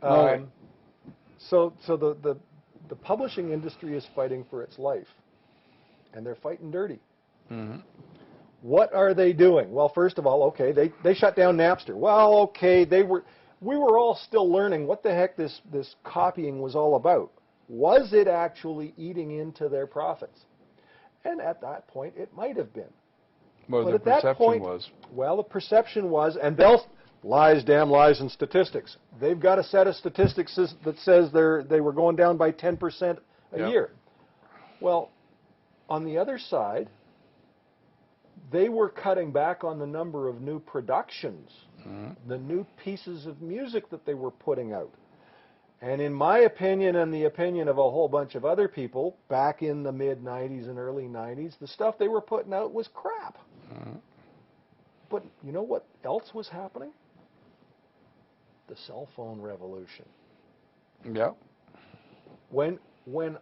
Okay. So the publishing industry is fighting for its life, and they're fighting dirty. Mm-hmm. What are they doing? Well, first of all, okay, they shut down Napster. Well, okay, we were all still learning what the heck this copying was all about. Was it actually eating into their profits? And at that point, it might have been. Well, But the at that perception point, was. well, the perception was, and they'll lies, damn lies, and statistics. They've got a set of statistics that says they were going down by 10% a Yep. year. Well, on the other side, they were cutting back on the number of new productions, the new pieces of music that they were putting out. And in my opinion and the opinion of a whole bunch of other people, back in the mid-'90s and early '90s, the stuff they were putting out was crap. But you know what else was happening? The cell phone revolution. Yeah. When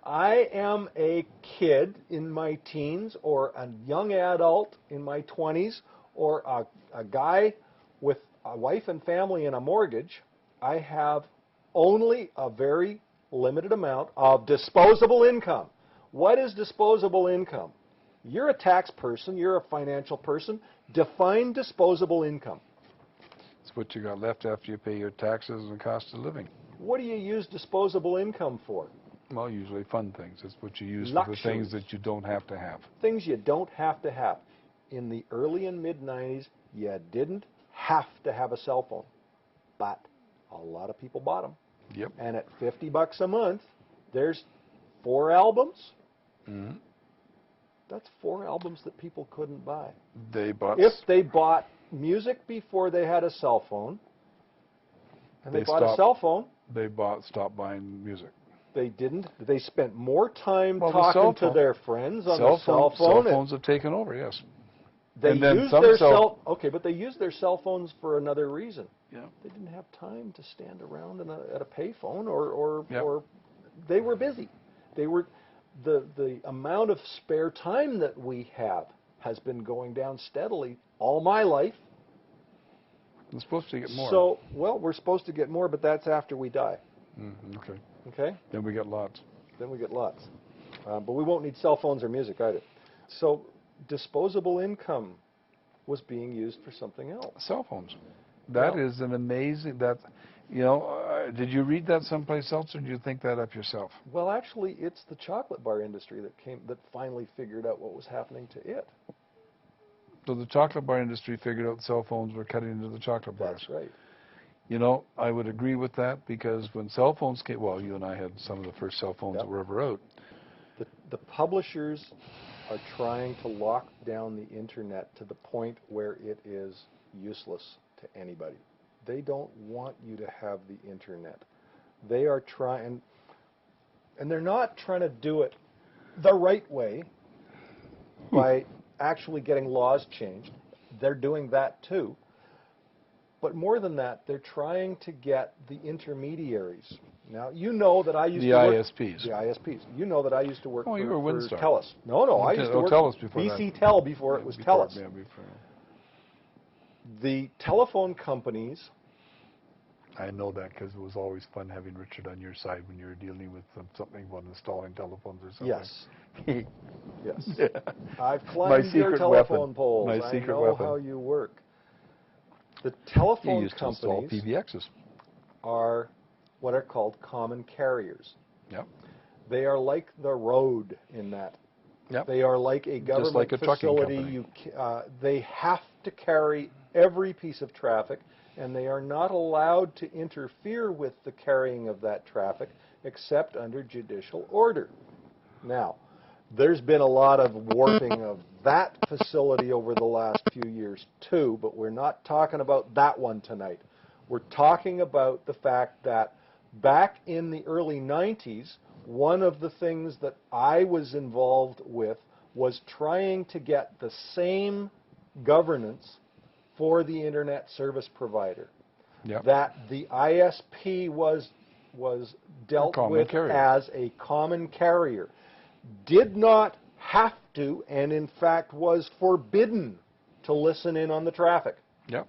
I am a kid in my teens or a young adult in my 20s or a guy with a wife and family and a mortgage, I have only a very limited amount of disposable income. What is disposable income? You're a tax person, you're a financial person. Define disposable income. It's what you got left after you pay your taxes and cost of living. What do you use disposable income for? Well, usually fun things. It's what you use Luxuries. for the things that you don't have to have. Things you don't have to have. In the early and mid-'90s, you didn't have to have a cell phone, but a lot of people bought them. Yep. And at $50 a month, there's 4 albums. Mm-hmm. That's 4 albums that people couldn't buy. They bought. If they bought music before they had a cell phone, and they bought a cell phone, stopped buying music. they didn't. They spent more time Well, talking to their friends on the cell phone. Cell phones have taken over, yes. They And then used some their cell- but they used their cell phones for another reason. Yeah. They didn't have time to stand around at a payphone, or Yep. they were busy. They were the amount of spare time that we have has been going down steadily all my life. We're supposed to get more. So, well, we're supposed to get more, but that's after we die. Okay. Okay? Then we get lots. Then we get lots. But we won't need cell phones or music either. So disposable income was being used for something else. Cell phones. That is an amazing, did you read that someplace else, or did you think that up yourself? Well, actually, it's the chocolate bar industry that finally figured out what was happening to it. So the chocolate bar industry figured out cell phones were cutting into the chocolate bars. That's right. You know, I would agree with that, because when cell phones came, well, you and I had some of the first cell phones that were ever out. The publishers are trying to lock down the internet to the point where it is useless to anybody. They don't want you to have the internet. They are trying, and they're not trying to do it the right way by actually getting laws changed. They're doing that too. But more than that, they're trying to get the intermediaries. Now, you know that I used to work... ISPs. The ISPs. You know that I used to work you were for Windstar. TELUS. No, I used to work TELUS before BC Tel before it was TELUS. Yeah, before. The telephone companies... I know that because it was always fun having Richard on your side when you were dealing with something about installing telephones or something. Yes. Yes. Yeah. I've climbed your telephone poles. My I secret know weapon. how you work. The telephone used to install companies PBXs. are what are called common carriers. Yep. They are like the road in that. Yep. They are like a government Just like a trucking facility. company. They have to carry every piece of traffic, and they are not allowed to interfere with the carrying of that traffic except under judicial order. Now, there's been a lot of warping of that facility over the last few years too, but we're not talking about that one tonight. We're talking about the fact that back in the early 90s, one of the things that I was involved with was trying to get the same governance for the internet service provider. Yep. That the ISP was dealt with as a common carrier. Did not have to, and in fact was forbidden to listen in on the traffic. Yep.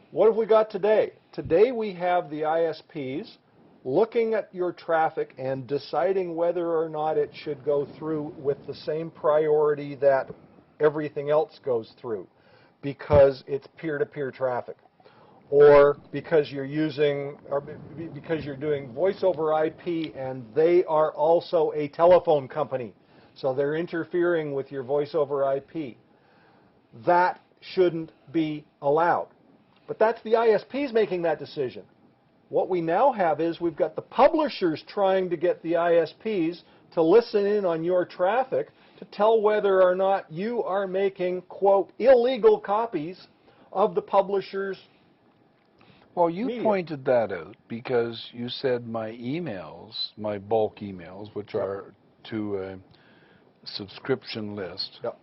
What have we got today? today we have the ISPs looking at your traffic and deciding whether or not it should go through with the same priority that everything else goes through, because it's peer-to-peer traffic, or because you're because you're doing voice over IP and they are also a telephone company, so they're interfering with your voice over IP. That shouldn't be allowed. But that's the ISPs making that decision. What we now have is we've got the publishers trying to get the ISPs to listen in on your traffic to tell whether or not you are making, quote, illegal copies of the publisher's Well, you media. pointed that out because you said my emails, my bulk emails, which Yep. are to a subscription list, Yep.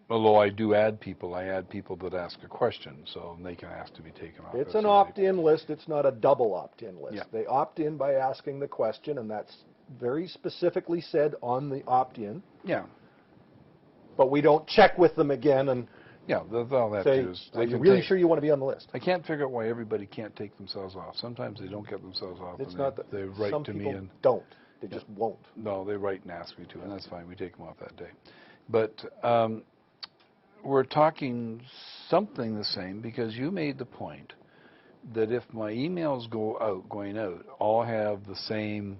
although I do add people, I add people that ask a question, so they can ask to be taken off. It's That's an easy. opt-in list. It's not a double opt-in list. Yeah. They opt in by asking the question, and that's very specifically said on the opt-in. Yeah, But we don't check with them again and yeah, all that say, is. are you really sure you want to be on the list? I can't figure out why everybody can't take themselves off. Sometimes they don't get themselves off. It's and not they, that they write some to people me and don't. They just won't. no, they write and ask me to, and that's fine. We take them off that day. But we're talking something the same because you made the point that if my emails going out, all have the same,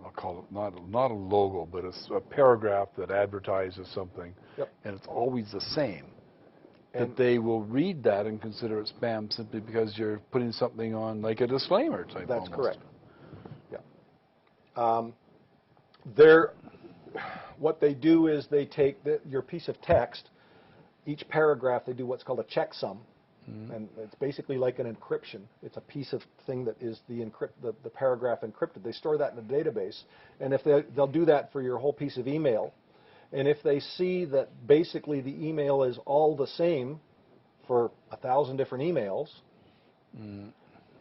I'll call it not a logo, but a paragraph that advertises something, Yep. and it's always the same. And That they will read that and consider it spam simply because you're putting something on like a disclaimer type. that's almost. correct. Yeah. What they do is they take your piece of text, each paragraph they do what's called a checksum, and it's basically like an encryption. It's a piece of thing that is the paragraph encrypted. They store that in a database, and if they'll do that for your whole piece of email, and if they see that basically the email is all the same for 1,000 different emails,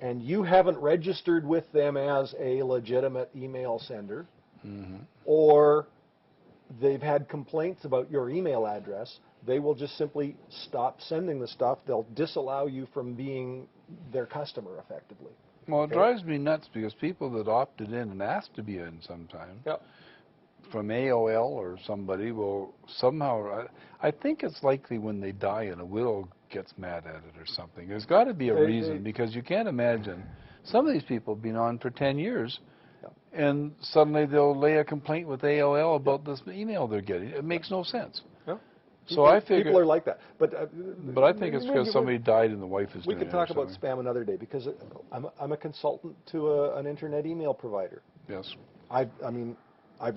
and you haven't registered with them as a legitimate email sender, or they've had complaints about your email address, they will just simply stop sending the stuff. They'll disallow you from being their customer effectively. Well, it drives me nuts because people that opted in and asked to be in sometime Yep. from AOL or somebody will somehow, I think it's likely when they die and a widow gets mad at it or something. There's got to be a reason because you can't imagine some of these people have been on for 10 years and suddenly they'll lay a complaint with AOL about this email they're getting. It makes no sense. Yeah. So I figure people are like that, but I think it's because somebody died and the wife is we doing could it talk or about something. spam another day because I'm a consultant to an internet email provider. Yes. I've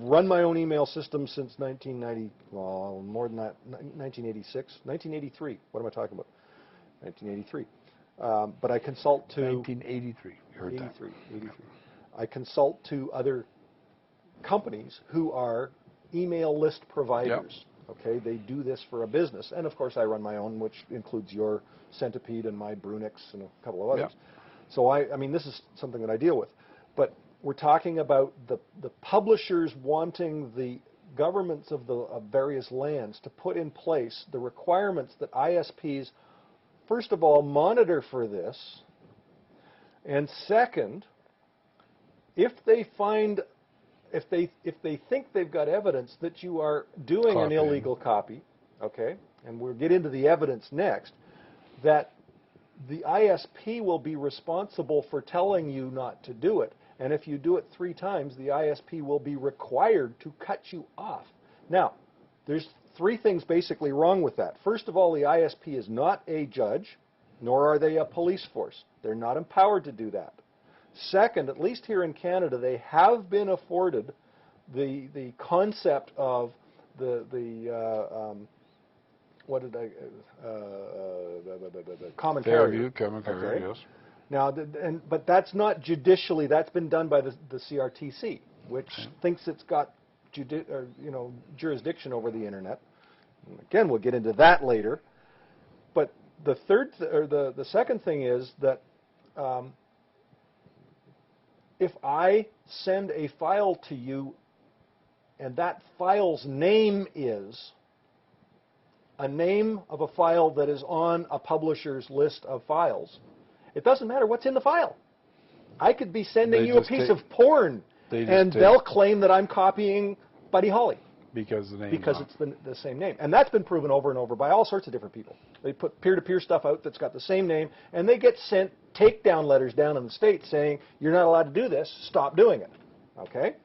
run my own email system since 1990. Well, more than that, 1986, 1983. What am I talking about? 1983. But I consult to 1983. You heard 83. I consult to other companies who are email list providers. Okay, they do this for a business, and of course I run my own, which includes your Centipede and my Brunix and a couple of others. So I mean, this is something that I deal with. But we're talking about the publishers wanting the governments of various lands to put in place the requirements that ISPs, first of all, monitor for this, and second, if they think they've got evidence that you are doing an illegal copy, okay, and we'll get into the evidence next, that the ISP will be responsible for telling you not to do it. And if you do it 3 times, the ISP will be required to cut you off. Now, there's 3 things basically wrong with that. First of all, the ISP is not a judge, nor are they a police force. They're not empowered to do that. Second, at least here in Canada, they have been afforded the concept of the common carrier. Common carrier, yes. Now, but that's not judicially. That's been done by the CRTC, which thinks it's got jurisdiction over the internet. Again, we'll get into that later. But the the second thing is that if I send a file to you and that file's name is a name of a file that is on a publisher's list of files, it doesn't matter what's in the file. I could be sending They you a just piece take- of porn, they just and take- they'll claim that I'm copying Buddy Holly. Because the name. Because it's the same name. And that's been proven over and over by all sorts of different people. They put peer-to-peer stuff out that's got the same name, and they get sent takedown letters down in the States saying, you're not allowed to do this, stop doing it. Okay?